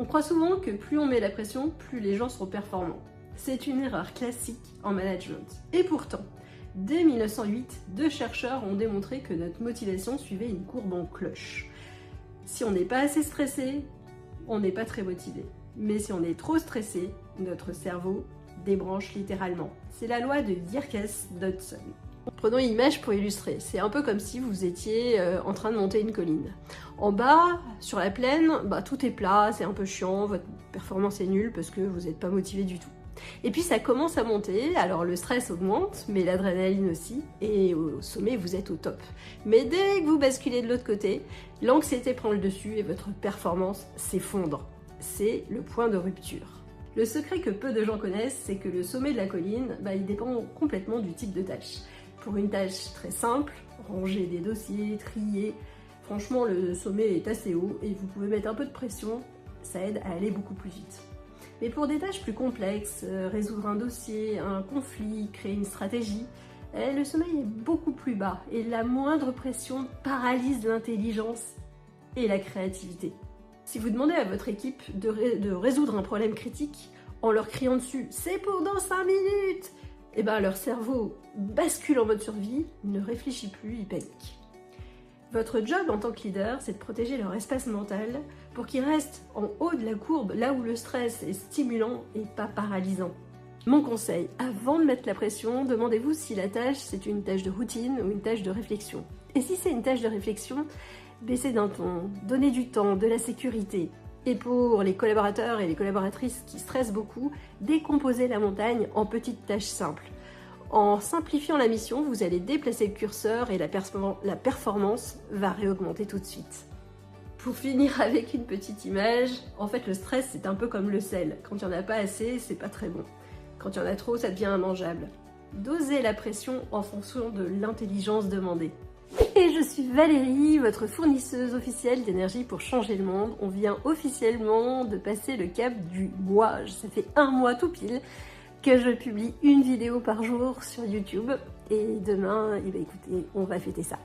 On croit souvent que plus on met la pression, plus les gens seront performants. C'est une erreur classique en management. Et pourtant, dès 1908, 2 chercheurs ont démontré que notre motivation suivait une courbe en cloche. Si on n'est pas assez stressé, on n'est pas très motivé. Mais si on est trop stressé, notre cerveau débranche littéralement. C'est la loi de Yerkes-Dodson. Prenons une image pour illustrer. C'est un peu comme si vous étiez en train de monter une colline. En bas, sur la plaine, tout est plat, c'est un peu chiant, votre performance est nulle parce que vous n'êtes pas motivé du tout. Et puis ça commence à monter, alors le stress augmente, mais l'adrénaline aussi, et au sommet vous êtes au top. Mais dès que vous basculez de l'autre côté, l'anxiété prend le dessus et votre performance s'effondre. C'est le point de rupture. Le secret que peu de gens connaissent, c'est que le sommet de la colline, il dépend complètement du type de tâche. Pour une tâche très simple, ranger des dossiers, trier, franchement le sommet est assez haut et vous pouvez mettre un peu de pression, ça aide à aller beaucoup plus vite. Mais pour des tâches plus complexes, résoudre un dossier, un conflit, créer une stratégie, le sommeil est beaucoup plus bas et la moindre pression paralyse l'intelligence et la créativité. Si vous demandez à votre équipe de résoudre un problème critique en leur criant dessus « c'est pour dans 5 minutes !» leur cerveau bascule en mode survie, ne réfléchit plus, il panique. Votre job en tant que leader, c'est de protéger leur espace mental pour qu'ils restent en haut de la courbe, là où le stress est stimulant et pas paralysant. Mon conseil, avant de mettre la pression, demandez-vous si la tâche c'est une tâche de routine ou une tâche de réflexion. Et si c'est une tâche de réflexion, baissez d'un ton, donnez du temps, de la sécurité. Et pour les collaborateurs et les collaboratrices qui stressent beaucoup, décomposez la montagne en petites tâches simples. En simplifiant la mission, vous allez déplacer le curseur et la performance va réaugmenter tout de suite. Pour finir avec une petite image, en fait le stress c'est un peu comme le sel. Quand il n'y en a pas assez, c'est pas très bon. Quand il y en a trop, ça devient immangeable. Dosez la pression en fonction de l'intelligence demandée. Et je suis Valérie, votre fournisseuse officielle d'énergie pour changer le monde. On vient officiellement de passer le cap du mois. Ça fait 1 mois tout pile que je publie une vidéo par jour sur YouTube. Et demain, écoutez, on va fêter ça.